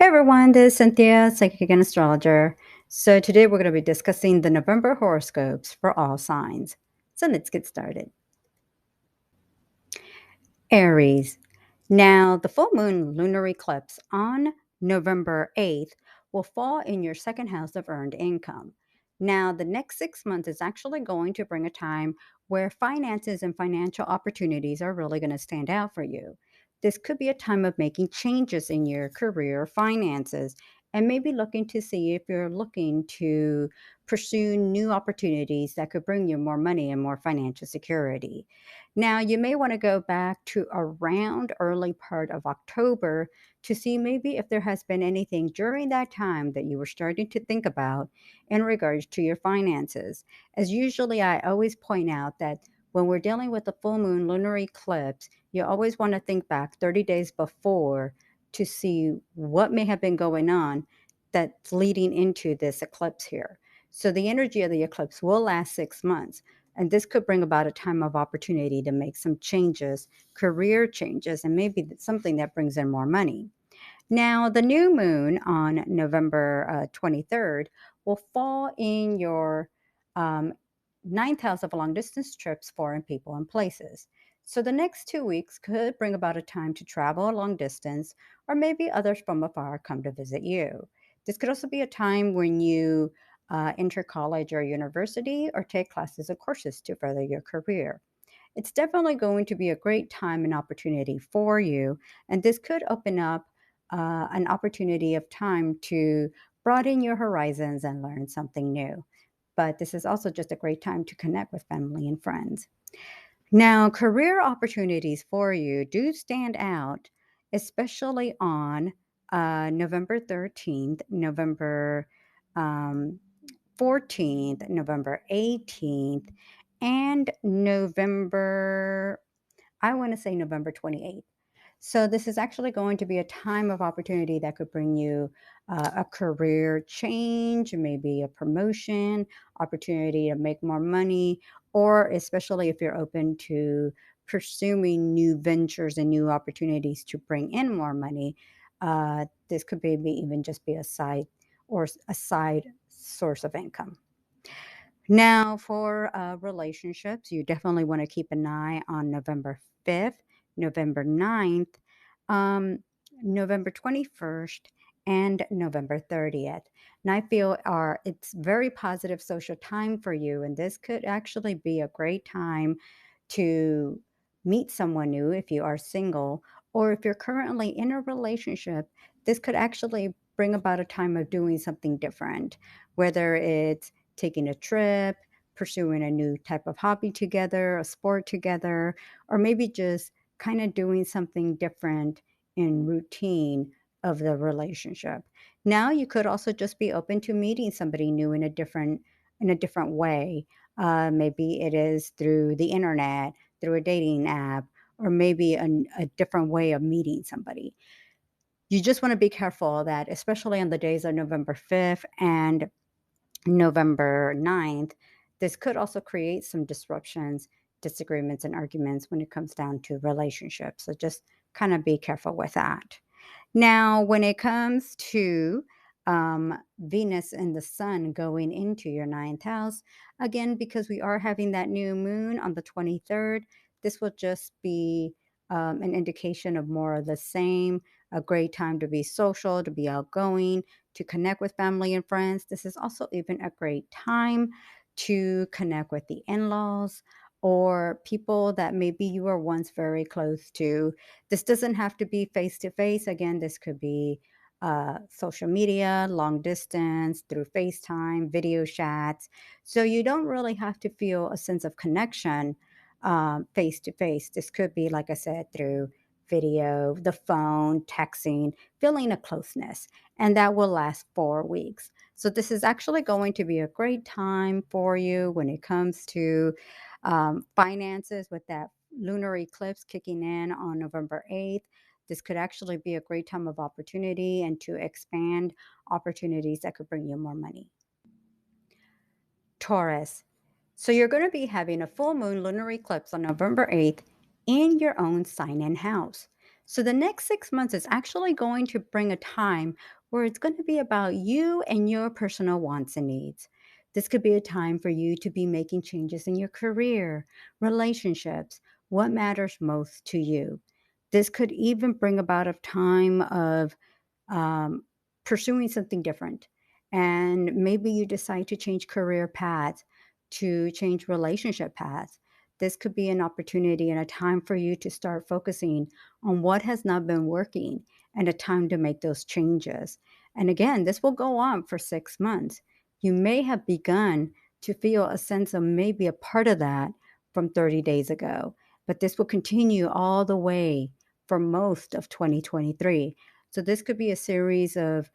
Everyone, this is Cynthia, psychic and astrologer. So today we're going to be discussing the November horoscopes for all signs. So let's get started. Aries. Now, the full moon lunar eclipse on November 8th will fall in your second house of earned income. Now, the next 6 months is actually going to bring a time where finances and financial opportunities are really going to stand out for you. This could be a time of making changes in your career, finances, and maybe looking to see if you're looking to pursue new opportunities that could bring you more money and more financial security. Now, you may want to go back to around early part of October to see maybe if there has been anything during that time that you were starting to think about in regards to your finances. As usually, I always point out that when we're dealing with the full moon lunar eclipse, you always want to think back 30 days before to see what may have been going on that's leading into this eclipse here. So the energy of the eclipse will last 6 months. And this could bring about a time of opportunity to make some changes, career changes, and maybe something that brings in more money. Now, the new moon on November 23rd will fall in your um, ninth house of long distance trips, foreign people, and places. So, the next 2 weeks could bring about a time to travel a long distance, or maybe others from afar come to visit you. This could also be a time when you enter college or university or take classes or courses to further your career. It's definitely going to be a great time and opportunity for you. And this could open up an opportunity of time to broaden your horizons and learn something new. But this is also just a great time to connect with family and friends. Now, career opportunities for you do stand out, especially on November 13th, November um, 14th, November 18th, and I want to say November 28th. So, this is actually going to be a time of opportunity that could bring you a career change, maybe a promotion, opportunity to make more money, or especially if you're open to pursuing new ventures and new opportunities to bring in more money. This could maybe even just be a side source of income. Now, for relationships, you definitely want to keep an eye on November 5th, November 9th, um, November 21st, and November 30th. And I feel it's very positive social time for you, and this could actually be a great time to meet someone new if you are single, or if you're currently in a relationship. This could actually bring about a time of doing something different, whether it's taking a trip, pursuing a new type of hobby together, a sport together, or maybe just kind of doing something different in routine of the relationship. Now you could also just be open to meeting somebody new in a different way. Maybe it is through the internet, through a dating app, or maybe a different way of meeting somebody. You just want to be careful that, especially on the days of November 5th and November 9th, this could also create some disruptions, disagreements, and arguments when it comes down to relationships. So just kind of be careful with that. Now, when it comes to Venus and the Sun going into your ninth house, again, because we are having that new moon on the 23rd, this will just be an indication of more of the same, a great time to be social, to be outgoing, to connect with family and friends. This is also even a great time to connect with the in laws or people that maybe you were once very close to. This doesn't have to be face to face. Again, this could be social media, long distance, through FaceTime, video chats. So you don't really have to feel a sense of connection face to face. This could be, like I said, through video, the phone, texting, feeling a closeness, and that will last 4 weeks. So, this is actually going to be a great time for you when it comes to finances with that lunar eclipse kicking in on November 8th. This could actually be a great time of opportunity and to expand opportunities that could bring you more money. Taurus. So you're going to be having a full moon lunar eclipse on November 8th in your own sign in house. So the next 6 months is actually going to bring a time where it's going to be about you and your personal wants and needs. This could be a time for you to be making changes in your career, relationships, what matters most to you. This could even bring about a time of um, pursuing something different. And maybe you decide to change career paths, to change relationship paths. This could be an opportunity and a time for you to start focusing on what has not been working and a time to make those changes. And again, this will go on for 6 months. You may have begun to feel a sense of maybe a part of that from 30 days ago, but this will continue all the way for most of 2023. So this could be a series of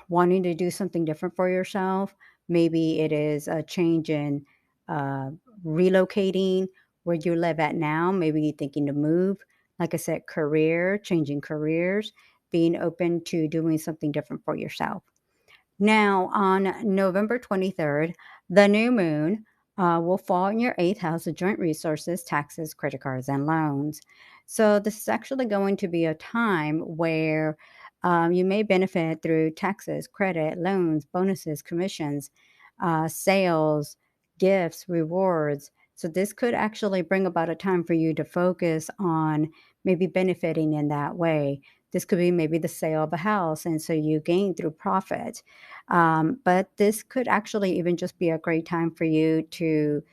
wanting to do something different for yourself. Maybe it is a change in uh, relocating where you live at now. Maybe you're thinking to move. Like I said, career, changing careers, being open to doing something different for yourself. Now, on November 23rd, the new moon will fall in your eighth house of joint resources, taxes, credit cards, and loans. So, this is actually going to be a time where you may benefit through taxes, credit, loans, bonuses, commissions, sales, gifts, rewards. So, this could actually bring about a time for you to focus on maybe benefiting in that way. This could be maybe the sale of a house, and so you gain through profit. But this could actually even just be a great time for you to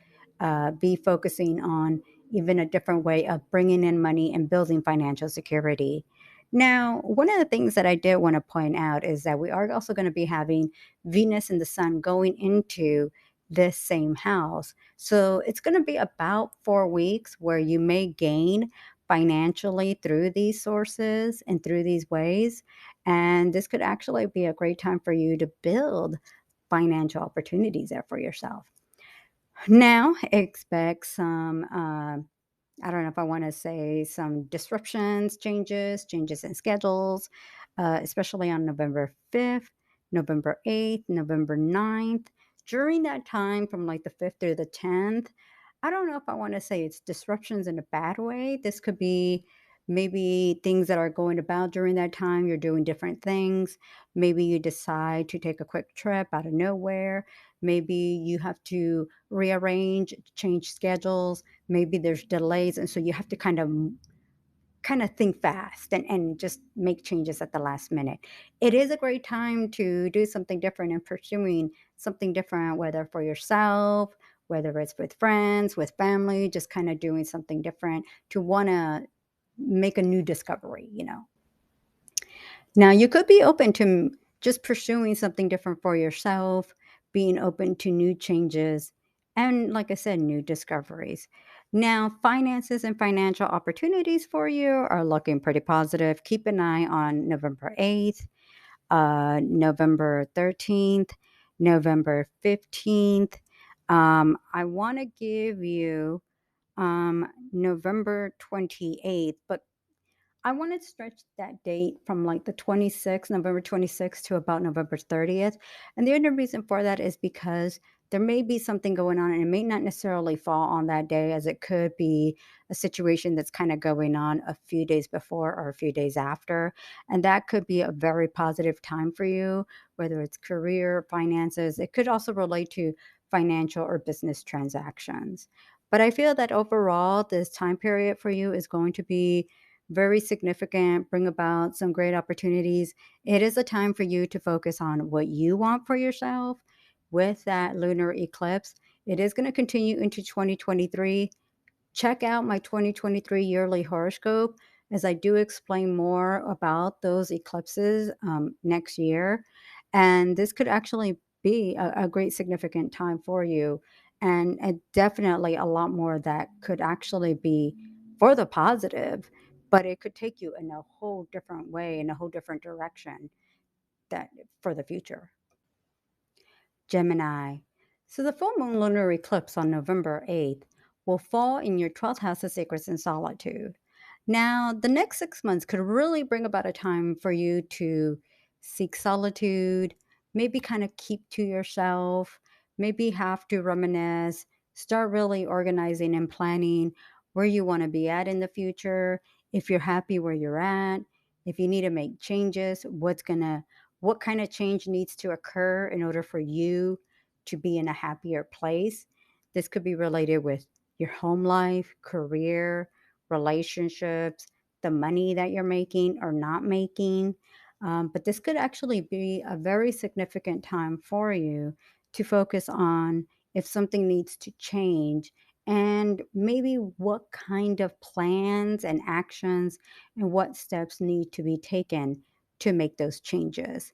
be focusing on even a different way of bringing in money and building financial security. Now, one of the things that I did want to point out is that we are also going to be having Venus and the Sun going into this same house. So it's going to be about 4 weeks where you may gain financially through these sources and through these ways. And this could actually be a great time for you to build financial opportunities there for yourself. Now, expect some, I don't know if I want to say some disruptions, changes in schedules, especially on November 5th, November 8th, November 9th. During that time, from like the 5th through the 10th, I don't know if I want to say it's disruptions in a bad way. This could be maybe things that are going about during that time. You're doing different things. Maybe you decide to take a quick trip out of nowhere. Maybe you have to rearrange, change schedules. Maybe there's delays, and so you have to kind of think fast and just make changes at the last minute. It is a great time to do something different and pursuing something different, whether for yourself, whether it's with friends, with family, just kind of doing something different to want to make a new discovery. Now, you could be open to just pursuing something different for yourself, being open to new changes, and like I said, new discoveries. Now, finances and financial opportunities for you are looking pretty positive. Keep an eye on November 8th, November 13th, November 15th. I want to give you November 28th, but I wanted to stretch that date from like the 26th, November 26th to about November 30th. And the other reason for that is because there may be something going on and it may not necessarily fall on that day, as it could be a situation that's kind of going on a few days before or a few days after. And that could be a very positive time for you, whether it's career, finances. It could also relate to financial or business transactions. But I feel that overall, this time period for you is going to be very significant, bring about some great opportunities. It is a time for you to focus on what you want for yourself with that lunar eclipse. It is going to continue into 2023. Check out my 2023 yearly horoscope, as I do explain more about those eclipses next year. And this could actually be a great significant time for you. And definitely a lot more that could actually be for the positive, but it could take you in a whole different way, in a whole different direction that for the future. Gemini. So the full moon lunar eclipse on November 8th will fall in your 12th house of secrets and solitude. Now, the next 6 months could really bring about a time for you to seek solitude, maybe kind of keep to yourself, maybe have to reminisce, start really organizing and planning where you want to be at in the future, if you're happy where you're at, if you need to make changes, what's going to what kind of change needs to occur in order for you to be in a happier place. This could be related with your home life, career, relationships, the money that you're making or not making. But this could actually be a very significant time for you to focus on if something needs to change and maybe what kind of plans and actions and what steps need to be taken to make those changes.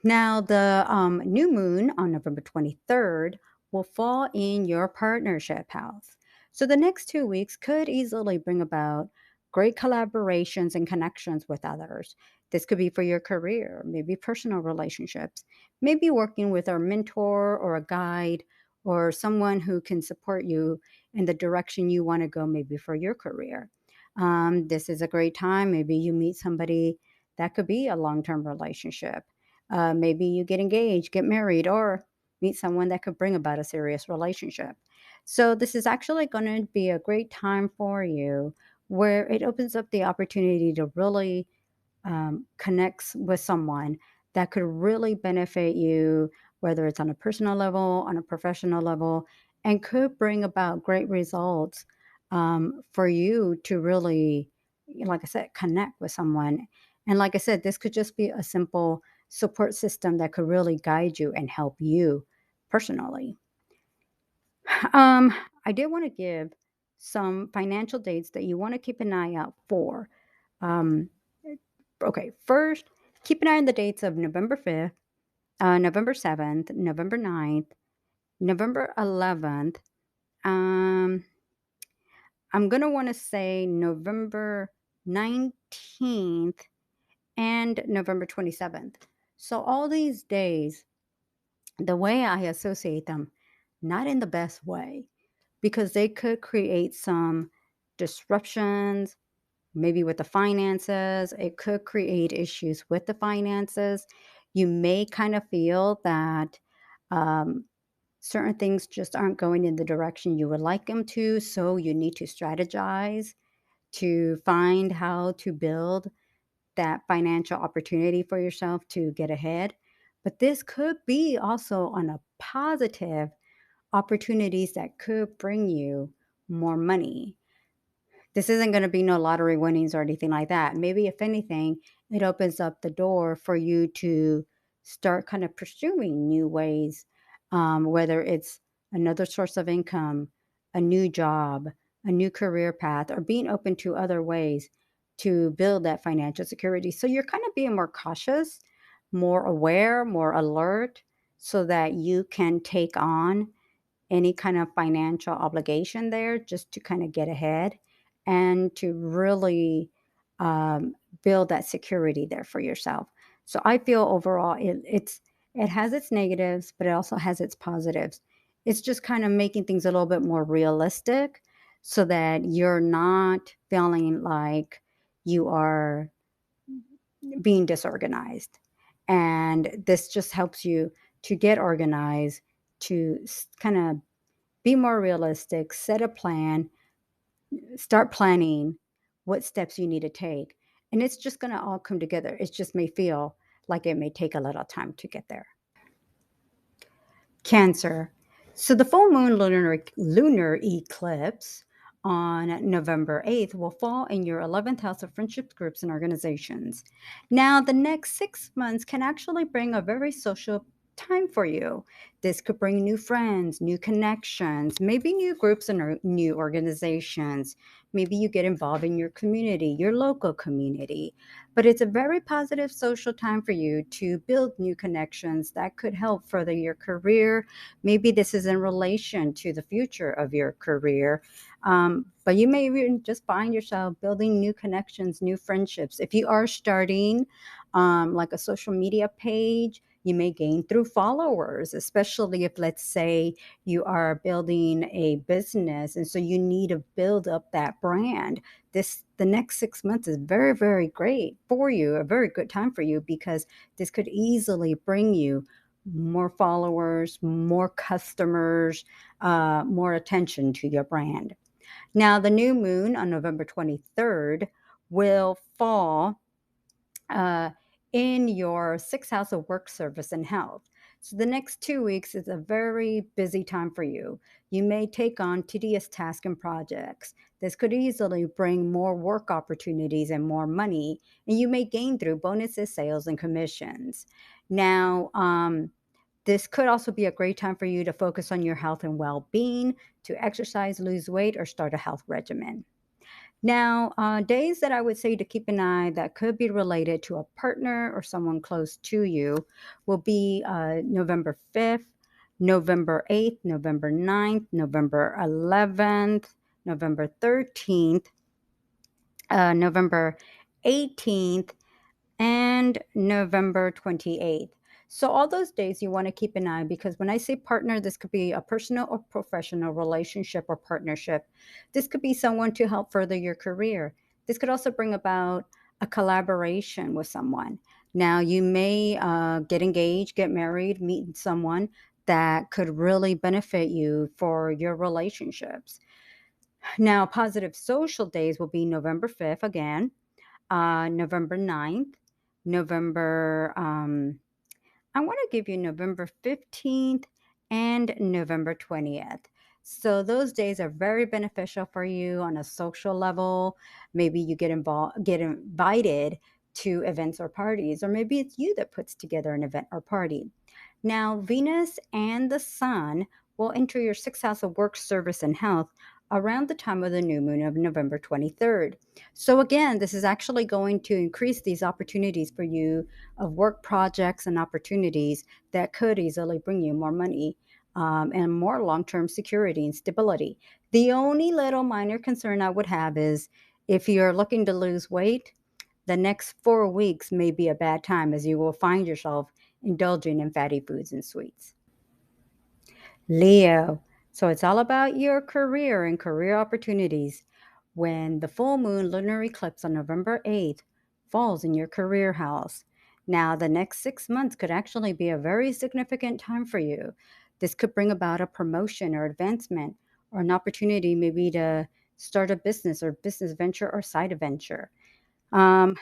Now, the new moon on November 23rd will fall in your partnership house. So, the next 2 weeks could easily bring about great collaborations and connections with others. This could be for your career, maybe personal relationships, maybe working with a mentor or a guide or someone who can support you in the direction you want to go, maybe for your career. This is a great time. Maybe you meet somebody that could be a long term relationship. Maybe you get engaged, get married, or meet someone that could bring about a serious relationship. So, this is actually going to be a great time for you where it opens up the opportunity to really connect with someone that could really benefit you, whether it's on a personal level, on a professional level, and could bring about great results for you to really, like I said, connect with someone. And like I said, this could just be a simple support system that could really guide you and help you personally. Um, I did want to give some financial dates that you want to keep an eye out for. Um, okay, first, keep an eye on the dates of November 5th, November 7th, November 9th, November 11th. Um, I'm going to want to say November 19th and November 27th. So, all these days, the way I associate them, not in the best way, because they could create some disruptions, maybe with the finances. It could create issues with the finances. You may kind of feel that um, certain things just aren't going in the direction you would like them to. So you need to strategize to find how to build that financial opportunity for yourself to get ahead. But this could be also on a positive opportunities that could bring you more money. This isn't going to be no lottery winnings or anything like that. Maybe, if anything, it opens up the door for you to start kind of pursuing new ways, whether it's another source of income, a new job, a new career path, or being open to other ways to build that financial security. So you're kind of being more cautious, more aware, more alert, so that you can take on any kind of financial obligation there just to kind of get ahead and to really um, build that security there for yourself. So I feel overall it has its negatives, but it also has its positives. It's just kind of making things a little bit more realistic so that you're not feeling like you are being disorganized. And this just helps you to get organized, to kind of be more realistic, set a plan, start planning what steps you need to take. And it's just going to all come together. It just may feel like it may take a little time to get there. Cancer. So the full moon lunar eclipse on November 8th will fall in your 11th house of friendships, groups, and organizations. Now, the next 6 months can actually bring a very social time for you. This could bring new friends, new connections, maybe new groups and new organizations. Maybe you get involved in your community, your local community. But it's a very positive social time for you to build new connections that could help further your career. Maybe this is in relation to the future of your career. But you may even just find yourself building new connections, new friendships. If you are starting like a social media page, you may gain through followers, especially if, let's say, you are building a business and so you need to build up that brand. The next 6 months is very, very great for you, a very good time for you, because this could easily bring you more followers, more customers, more attention to your brand. Now, the new moon on November 23rd will fall uh, in your sixth house of work, service, and health. So the next 2 weeks is a very busy time for you. You may take on tedious tasks and projects. This could easily bring more work opportunities and more money, and you may gain through bonuses, sales, and commissions. Now, this could also be a great time for you to focus on your health and well being, to exercise, lose weight, or start a health regimen. Now, days that I would say to keep an eye that could be related to a partner or someone close to you will be November 5th, November 8th, November 9th, November 11th, November 13th, November 18th, and November 28th. So, all those days you want to keep an eye because when I say partner, this could be a personal or professional relationship or partnership. This could be someone to help further your career. This could also bring about a collaboration with someone. Now, you may get engaged, get married, meet someone that could really benefit you for your relationships. Now, positive social days will be November 5th again, November 9th, November, I want to give you November 15th and November 20th. So those days are very beneficial for you on a social level. Maybe you get invited to events or parties, or maybe it's you that puts together an event or party. Now, Venus and the Sun will enter your sixth house of work, service, and health around the time of the new moon of November 23rd. So, again, this is actually going to increase these opportunities for you of work projects and opportunities that could easily bring you more money and more long term security and stability. The only little minor concern I would have is if you're looking to lose weight, the next 4 weeks may be a bad time as you will find yourself indulging in fatty foods and sweets. Leo. So it's all about your career and career opportunities. When the full moon lunar eclipse on November 8th falls in your career house. Now, the next 6 months could actually be a very significant time for you. This could bring about a promotion or advancement or an opportunity maybe to start a business or business venture or side venture. Um,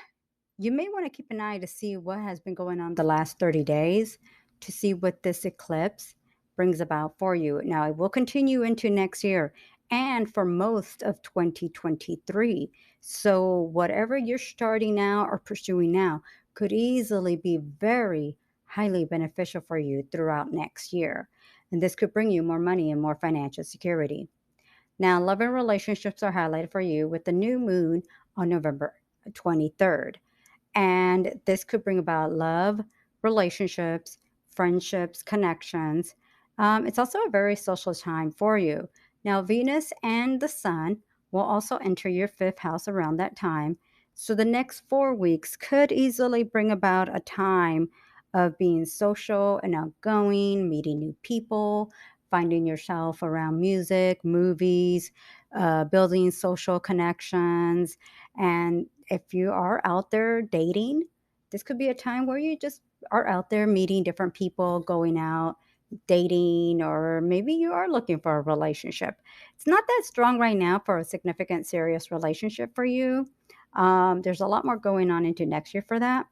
you may want to keep an eye to see what has been going on the last 30 days to see what this eclipse brings about for you. Now, it will continue into next year and for most of 2023. So, whatever you're starting now or pursuing now could easily be very highly beneficial for you throughout next year. And this could bring you more money and more financial security. Now, love and relationships are highlighted for you with the new moon on November 23rd. And this could bring about love, relationships, friendships, connections. It's also a very social time for you. Now, Venus and the Sun will also enter your fifth house around that time. So the next 4 weeks could easily bring about a time of being social and outgoing, meeting new people, finding yourself around music, movies, building social connections, and if you are out there dating, this could be a time where you just are out there meeting different people, going out, dating, or maybe you are looking for a relationship. It's not that strong right now for a significant, serious relationship for you. There's a lot more going on into next year for that.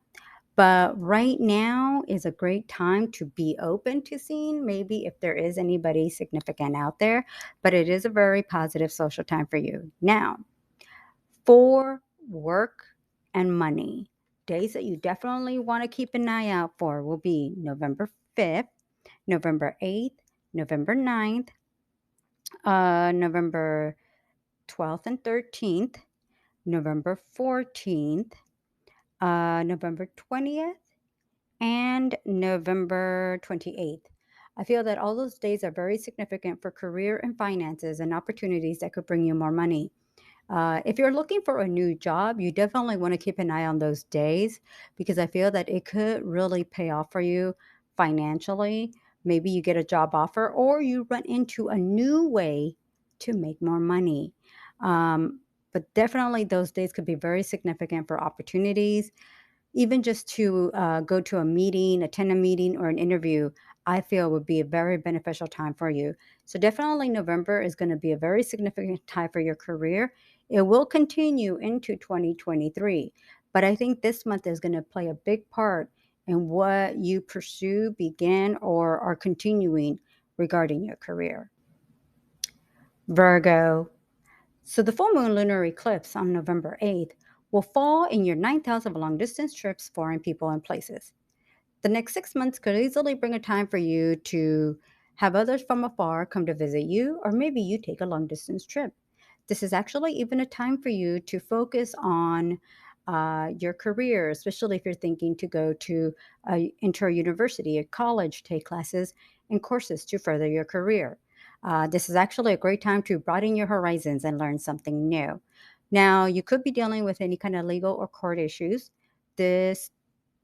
But right now is a great time to be open to seeing maybe if there is anybody significant out there. But it is a very positive social time for you. Now, for work and money, days that you definitely want to keep an eye out for will be November 5th, November 8th, November 9th, November 12th and 13th, November 14th, November 20th, and November 28th. I feel that all those days are very significant for career and finances and opportunities that could bring you more money. If you're looking for a new job, you definitely want to keep an eye on those days because I feel that it could really pay off for you financially. Maybe you get a job offer or you run into a new way to make more money. But definitely, those days could be very significant for opportunities even just to go to a meeting, attend a meeting, or an interview, I feel would be a very beneficial time for you. So, definitely, November is going to be a very significant time for your career. It will continue into 2023. But I think this month is going to play a big part in what you pursue, begin, or are continuing regarding your career. Virgo. So the full moon lunar eclipse on November 8th will fall in your ninth house of long distance trips, foreign people, and places. The next 6 months could easily bring a time for you to have others from afar come to visit you, or maybe you take a long distance trip. This is actually even a time for you to focus on your career, especially if you're thinking to go to enter a university, a college, take classes and courses to further your career. This is actually a great time to broaden your horizons and learn something new. Now, you could be dealing with any kind of legal or court issues. This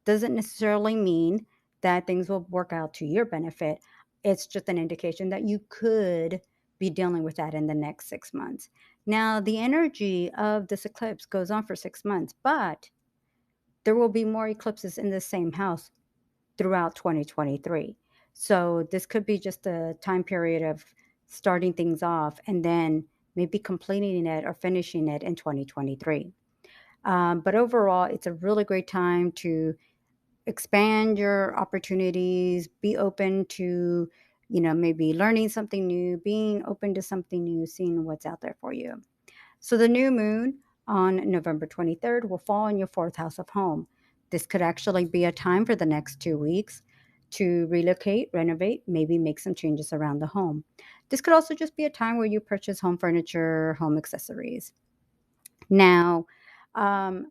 doesn't necessarily mean that things will work out to your benefit. It's just an indication that you could be dealing with that in the next 6 months. Now, the energy of this eclipse goes on for 6 months, but there will be more eclipses in the same house throughout 2023. So, this could be just a time period of starting things off and then maybe completing it or finishing it in 2023. But overall, it's a really great time to expand your opportunities, be open to, maybe learning something new, being open to something new, seeing what's out there for you. So the new moon on November 23rd will fall in your fourth house of home. This could actually be a time for the next 2 weeks to relocate, renovate, maybe make some changes around the home. This could also just be a time where you purchase home furniture, home accessories. Now, um,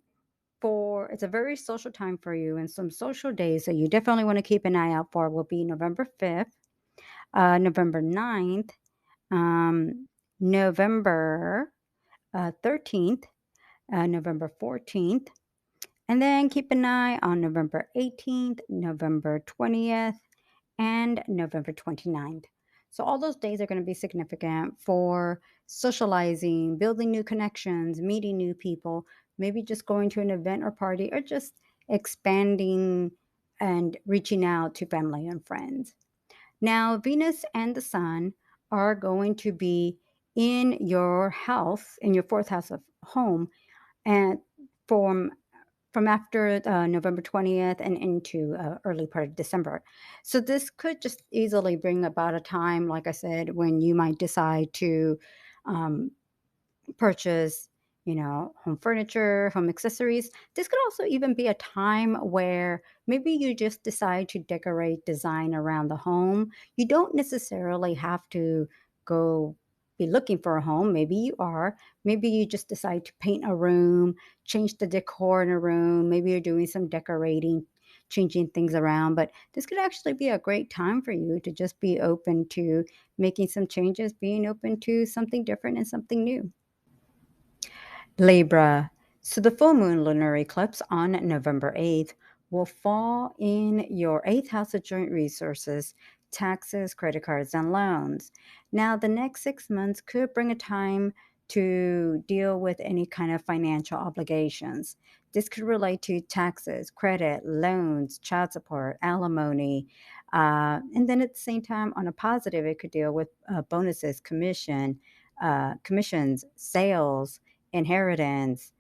for it's a very social time for you, and some social days that you definitely want to keep an eye out for will be November 5th, November 9th, um, November 13th, November 14th, and then keep an eye on November 18th, November 20th, and November 29th. So, all those days are going to be significant for socializing, building new connections, meeting new people, maybe just going to an event or party, or just expanding and reaching out to family and friends. Now, Venus and the Sun are going to be in your house, in your fourth house of home, and from after November 20th and into early part of December. So this could just easily bring about a time, like I said, when you might decide to um, purchase, home furniture, home accessories. This could also even be a time where maybe you just decide to decorate, design around the home. You don't necessarily have to go be looking for a home. Maybe you are. Maybe you just decide to paint a room, change the decor in a room. Maybe you're doing some decorating, changing things around. But this could actually be a great time for you to just be open to making some changes, being open to something different and something new. Libra. So the full moon lunar eclipse on November 8th will fall in your eighth house of joint resources, taxes, credit cards, and loans. Now, the next 6 months could bring a time to deal with any kind of financial obligations. This could relate to taxes, credit, loans, child support, alimony. And then at the same time, on a positive, it could deal with bonuses, commissions, sales, inheritance,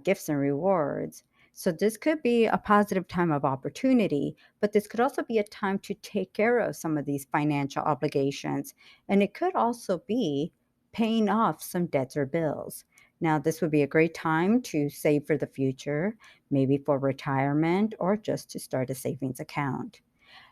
gifts and rewards. So this could be a positive time of opportunity, but this could also be a time to take care of some of these financial obligations. And it could also be paying off some debts or bills. Now, this would be a great time to save for the future, maybe for retirement or just to start a savings account.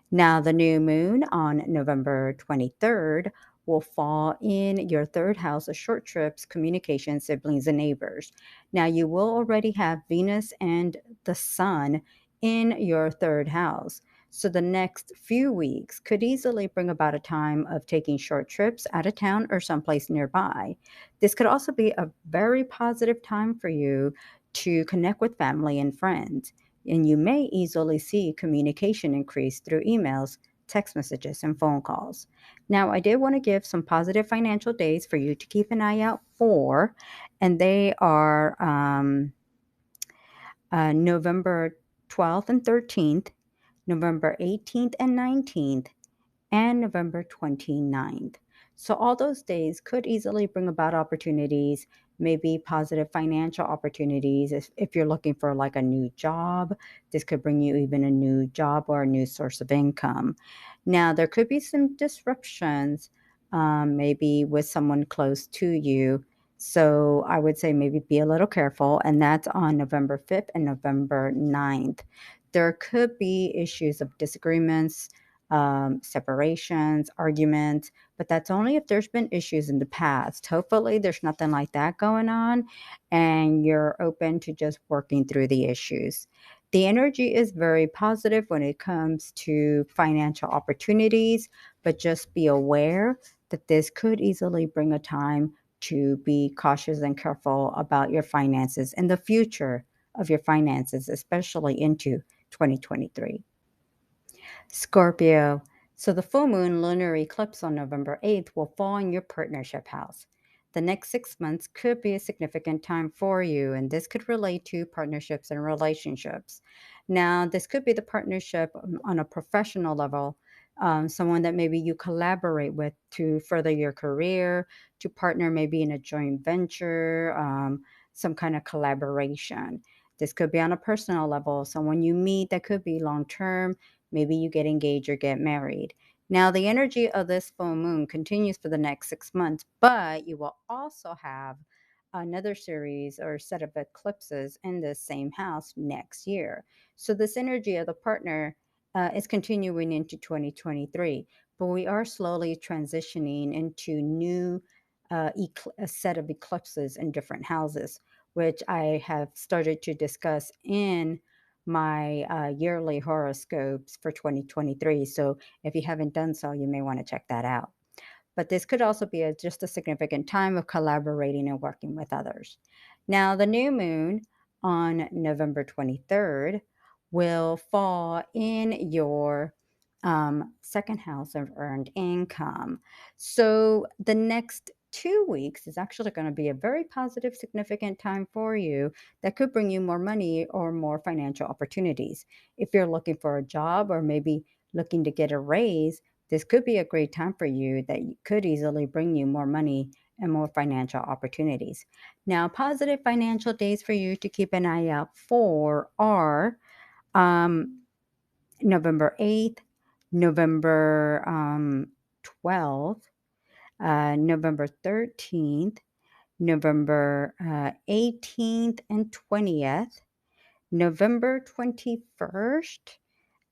Now, the new moon on November 23rd will fall in your third house of short trips, communication, siblings, and neighbors. Now, you will already have Venus and the Sun in your third house. So, the next few weeks could easily bring about a time of taking short trips out of town or someplace nearby. This could also be a very positive time for you to connect with family and friends, and you may easily see communication increase through emails, text messages, and phone calls. Now, I did want to give some positive financial days for you to keep an eye out for, and they are November 12th and 13th, November 18th and 19th, and November 29th. So, all those days could easily bring about opportunities, maybe positive financial opportunities. If you're looking for like a new job, this could bring you even a new job or a new source of income. Now, there could be some disruptions, maybe with someone close to you. So I would say maybe be a little careful, and that's on November 5th and November 9th. There could be issues of disagreements, separations, arguments, but that's only if there's been issues in the past. Hopefully, there's nothing like that going on, and you're open to just working through the issues. The energy is very positive when it comes to financial opportunities, but just be aware that this could easily bring a time to be cautious and careful about your finances and the future of your finances, especially into 2023. Scorpio. So the full moon lunar eclipse on November 8th will fall in your partnership house. The next 6 months could be a significant time for you, and this could relate to partnerships and relationships. Now, this could be the partnership on a professional level, someone that maybe you collaborate with to further your career, to partner maybe in a joint venture, some kind of collaboration. This could be on a personal level, someone you meet that could be long term. Maybe you get engaged or get married. Now, the energy of this full moon continues for the next 6 months, but you will also have another series or set of eclipses in the same house next year. So, this energy of the partner is continuing into 2023, but we are slowly transitioning into new a set of eclipses in different houses, which I have started to discuss in my yearly horoscopes for 2023. So if you haven't done so, you may want to check that out. But this could also be just a significant time of collaborating and working with others. Now, the new moon on November 23rd will fall in your second house of earned income. So the next 2 weeks is actually going to be a very positive, significant time for you that could bring you more money or more financial opportunities. If you're looking for a job or maybe looking to get a raise, this could be a great time for you that could easily bring you more money and more financial opportunities. Now, positive financial days for you to keep an eye out for are um, November 8th, November 12th, November 13th, November 18th and 20th, November 21st,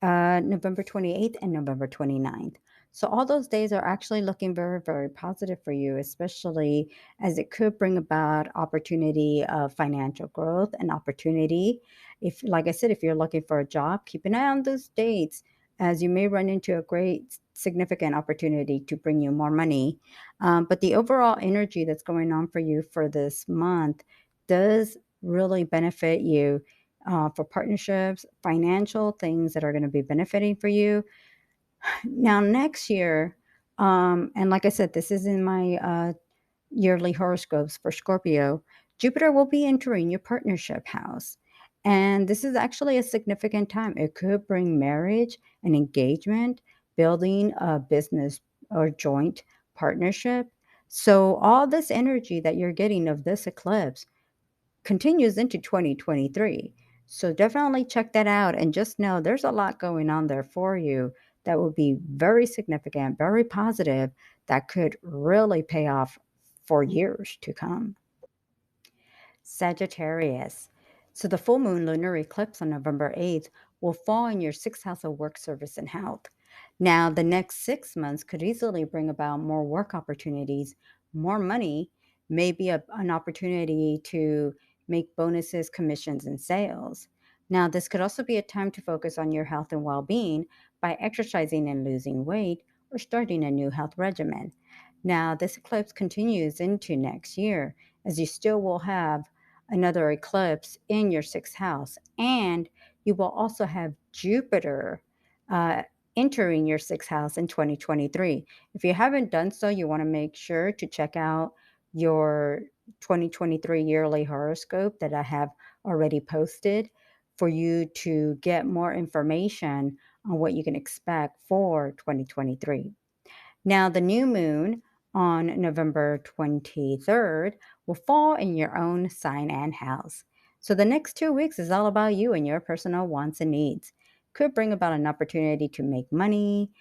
November 28th, and November 29th. So all those days are actually looking very, very positive for you, especially as it could bring about opportunity of financial growth and opportunity. If, like I said, if you're looking for a job, keep an eye on those dates as you may run into a great significant opportunity to bring you more money. But the overall energy that's going on for you for this month does really benefit you for partnerships, financial things that are going to be benefiting for you. Now, next year, and like I said, this is in my yearly horoscopes for Scorpio, Jupiter will be entering your partnership house. And this is actually a significant time. It could bring marriage and engagement, building a business or joint partnership. So, all this energy that you're getting of this eclipse continues into 2023. So definitely check that out and just know there's a lot going on there for you that will be very significant, very positive, that could really pay off for years to come. Sagittarius. So the full moon lunar eclipse on November 8th will fall in your sixth house of work, service, and health. Now, the next 6 months could easily bring about more work opportunities, more money, maybe an opportunity to make bonuses, commissions, and sales. Now, this could also be a time to focus on your health and well being by exercising and losing weight or starting a new health regimen. Now, this eclipse continues into next year as you still will have another eclipse in your sixth house. And you will also have Jupiter uh, entering your sixth house in 2023. If you haven't done so, you want to make sure to check out your 2023 yearly horoscope that I have already posted for you to get more information on what you can expect for 2023. Now, the new moon on November 23rd will fall in your own sign and house. So the next 2 weeks is all about you and your personal wants and needs. Could bring about an opportunity to make money,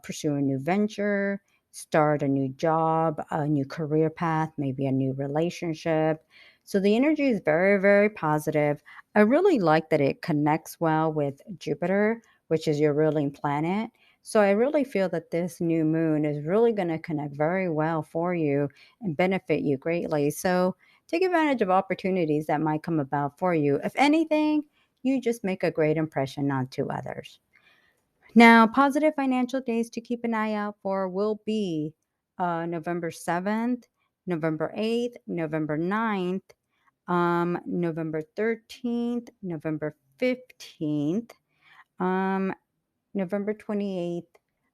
pursue a new venture, start a new job, a new career path, maybe a new relationship. So the energy is very, very positive. I really like that it connects well with Jupiter, which is your ruling planet. So I really feel that this new moon is really going to connect very well for you and benefit you greatly. So take advantage of opportunities that might come about for you. If anything, you just make a great impression onto others. Now, positive financial days to keep an eye out for will be November 7th, November 8th, November 9th, November 13th, November 15th, um, November 28th,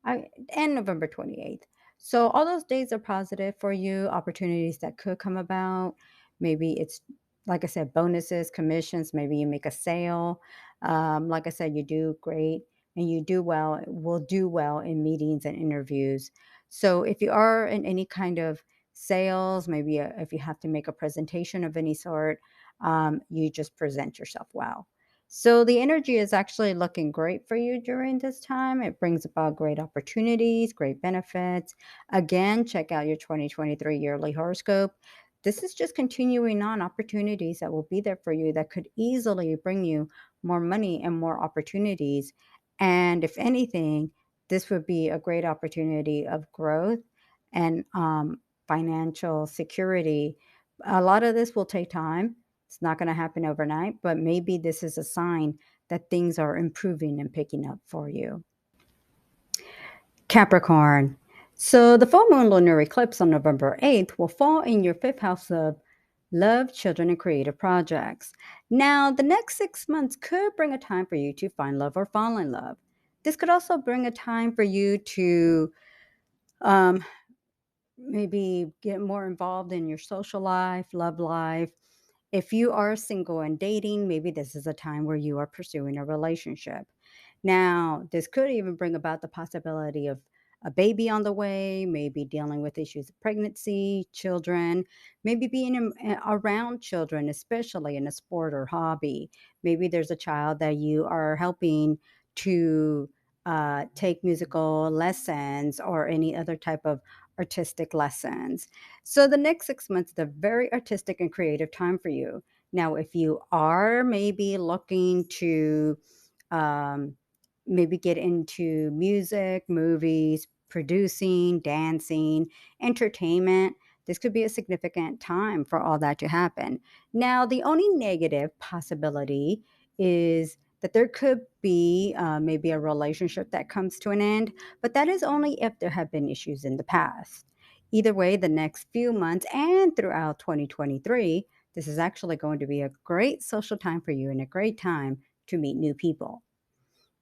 and November 28th. So all those days are positive for you, opportunities that could come about. Maybe it's, like I said, bonuses, commissions, maybe you make a sale. Like I said, you do great and you do well, will do well in meetings and interviews. So if you are in any kind of sales, maybe if you have to make a presentation of any sort, you just present yourself well. So the energy is actually looking great for you during this time. It brings about great opportunities, great benefits. Again, check out your 2023 yearly horoscope. This is just continuing on opportunities that will be there for you that could easily bring you more money and more opportunities. And if anything, this would be a great opportunity of growth and financial security. A lot of this will take time. It's not going to happen overnight, but maybe this is a sign that things are improving and picking up for you. Capricorn. So the full moon lunar eclipse on November 8th will fall in your fifth house of love, children, and creative projects. Now, the next 6 months could bring a time for you to find love or fall in love. This could also bring a time for you to um, maybe get more involved in your social life, love life. If you are single and dating, maybe this is a time where you are pursuing a relationship. Now, this could even bring about the possibility of a baby on the way, maybe dealing with issues of pregnancy, children, maybe being around children, especially in a sport or hobby. Maybe there's a child that you are helping to take musical lessons or any other type of artistic lessons. So the next 6 months is a very artistic and creative time for you. Now, if you are maybe looking to um, maybe get into music, movies, producing, dancing, entertainment, this could be a significant time for all that to happen. Now, the only negative possibility is that there could be maybe a relationship that comes to an end, but that is only if there have been issues in the past. Either way, the next few months and throughout 2023, this is actually going to be a great social time for you and a great time to meet new people.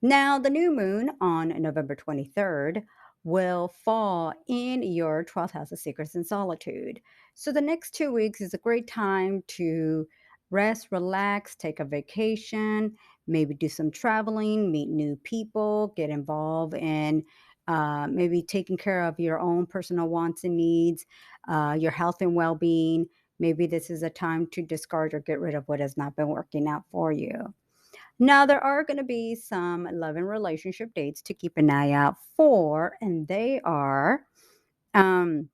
Now, the new moon on November 23rd will fall in your 12th house of secrets and solitude. So, the next 2 weeks is a great time to rest, relax, take a vacation, maybe do some traveling, meet new people, get involved in maybe taking care of your own personal wants and needs, your health and well being. Maybe this is a time to discard or get rid of what has not been working out for you. Now, there are going to be some love and relationship dates to keep an eye out for, and they are um,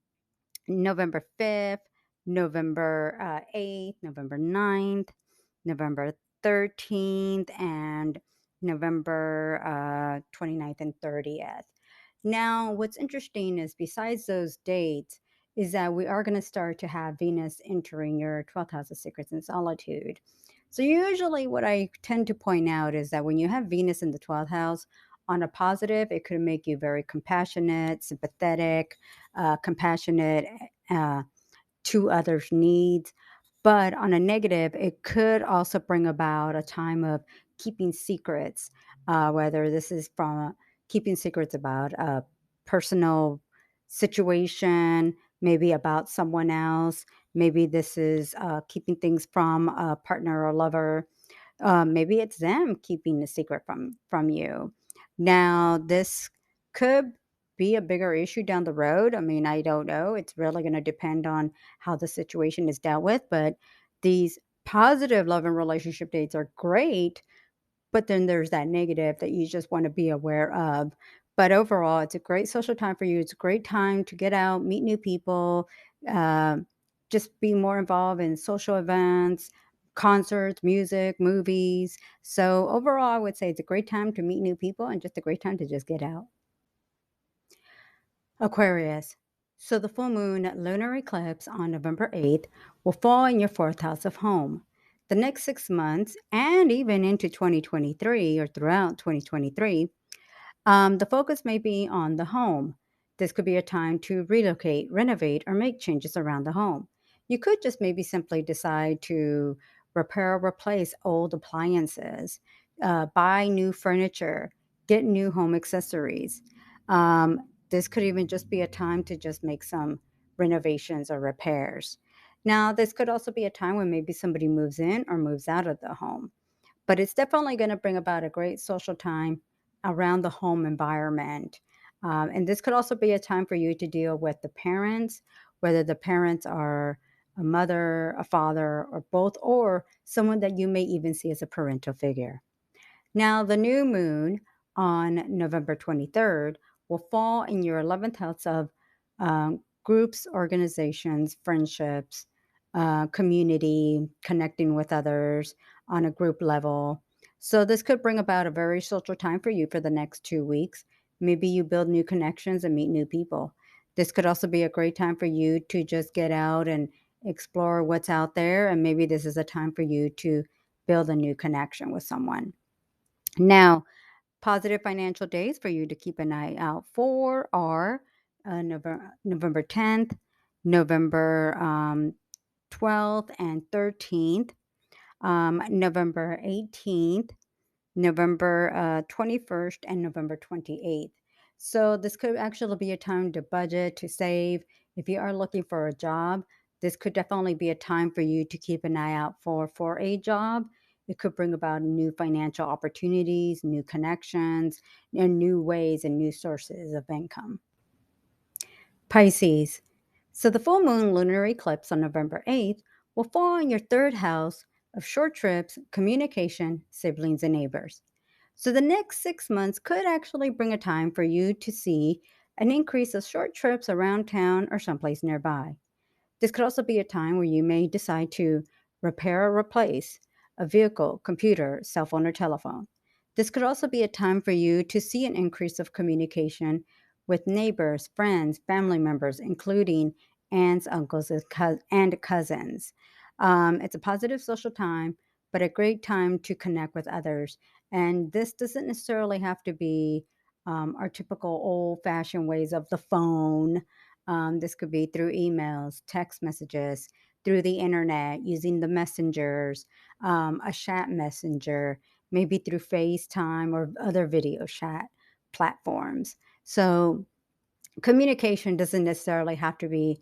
November 5th, November 8th, November 9th, November 13th, and November 29th and 30th. Now, what's interesting is besides those dates, is that we are going to start to have Venus entering your 12th house of secrets and solitude. So, usually, what I tend to point out is that when you have Venus in the 12th house, on a positive, it could make you very compassionate, sympathetic, compassionate uh, to others' needs. But on a negative, it could also bring about a time of keeping secrets, whether this is from keeping secrets about a personal situation, maybe about someone else. Maybe this is keeping things from a partner or lover. Maybe it's them keeping the secret from you. Now, this could be a bigger issue down the road. I mean, I don't know. It's really going to depend on how the situation is dealt with. But these positive love and relationship dates are great, but then there's that negative that you just want to be aware of. But overall, it's a great social time for you. It's a great time to get out, meet new people, uh, just be more involved in social events, concerts, music, movies. So overall, I would say it's a great time to meet new people and just a great time to just get out. Aquarius. So the full moon lunar eclipse on November 8th will fall in your fourth house of home. The next 6 months and even into 2023 or throughout 2023, the focus may be on the home. This could be a time to relocate, renovate, or make changes around the home. You could just maybe simply decide to repair or replace old appliances, buy new furniture, get new home accessories. This could even just be a time to just make some renovations or repairs. Now, this could also be a time when maybe somebody moves in or moves out of the home, but it's definitely going to bring about a great social time around the home environment. And this could also be a time for you to deal with the parents, whether the parents are a mother, a father, or both, or someone that you may even see as a parental figure. Now, the new moon on November 23rd will fall in your 11th house of groups, organizations, friendships, community, connecting with others on a group level. So, this could bring about a very social time for you for the next 2 weeks. Maybe you build new connections and meet new people. This could also be a great time for you to just get out and explore what's out there. And maybe this is a time for you to build a new connection with someone. Now, positive financial days for you to keep an eye out for are November 10th, November 12th and 13th, November 18th, November 21st, and November 28th. So, this could actually be a time to budget, to save. If you are looking for a job, this could definitely be a time for you to keep an eye out for a job. It could bring about new financial opportunities, new connections, and new ways and new sources of income. Pisces. So the full moon lunar eclipse on November 8th will fall in your third house of short trips, communication, siblings, and neighbors. So the next 6 months could actually bring a time for you to see an increase of short trips around town or someplace nearby. This could also be a time where you may decide to repair or replace a vehicle, computer, cell phone, or telephone. This could also be a time for you to see an increase of communication with neighbors, friends, family members, including aunts, uncles, and cousins. It's a positive social time, but a great time to connect with others. And this doesn't necessarily have to be our typical old fashioned ways of the phone. This could be through emails, text messages, through the internet, using the messengers, a chat messenger, maybe through FaceTime or other video chat platforms. So, communication doesn't necessarily have to be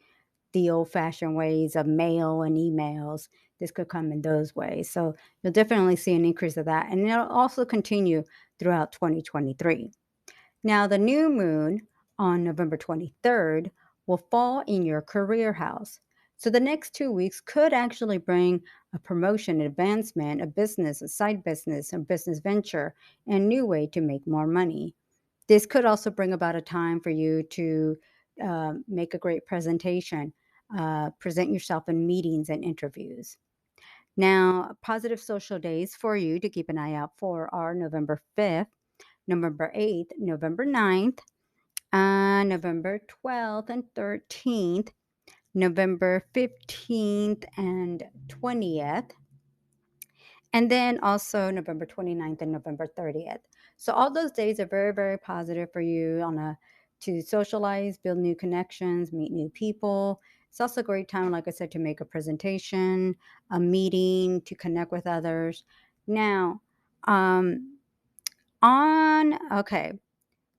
the old fashioned ways of mail and emails. This could come in those ways. So, you'll definitely see an increase of that. And it'll also continue throughout 2023. Now, the new moon on November 23rd will fall in your career house. So, the next 2 weeks could actually bring a promotion, advancement, a business, a side business, a business venture, and a new way to make more money. This could also bring about a time for you to make a great presentation, present yourself in meetings and interviews. Now, positive social days for you to keep an eye out for are November 5th, November 8th, November 9th, November 12th and 13th, November 15th and 20th, and then also November 29th and November 30th. So all those days are very, very positive for you to socialize, build new connections, meet new people. It's also a great time, like I said, to make a presentation, a meeting, to connect with others. Now, um, okay,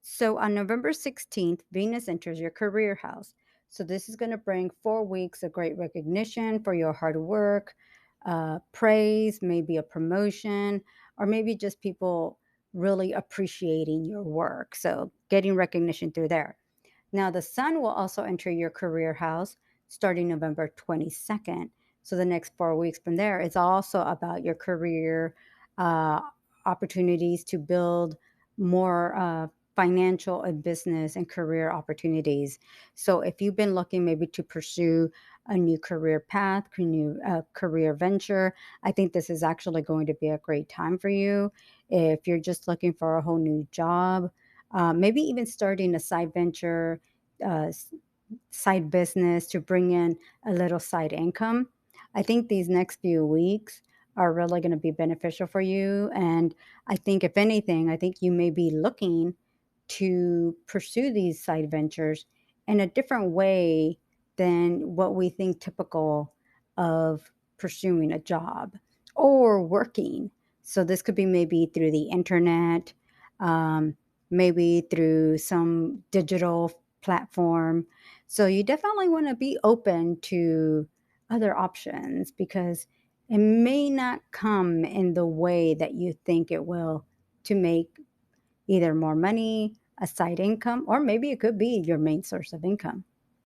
so on November 16th, Venus enters your career house. So this is going to bring 4 weeks of great recognition for your hard work, praise, maybe a promotion, or maybe just people really appreciating your work. So getting recognition through there. Now, the sun will also enter your career house starting November 22nd. So, the next 4 weeks from there is also about your career uh, opportunities to build more financial and business and career opportunities. So, if you've been looking maybe to pursue a new career path, new career venture, I think this is actually going to be a great time for you. If you're just looking for a whole new job, maybe even starting a side venture, uh, s- side business to bring in a little side income. I think these next few weeks are really going to be beneficial for you. And I think, if anything, I think you may be looking to pursue these side ventures in a different way than what we think typical of pursuing a job or working. So this could be maybe through the internet, um, maybe through some digital platform. So you definitely want to be open to other options because it may not come in the way that you think it will to make either more money, a side income, or maybe it could be your main source of income.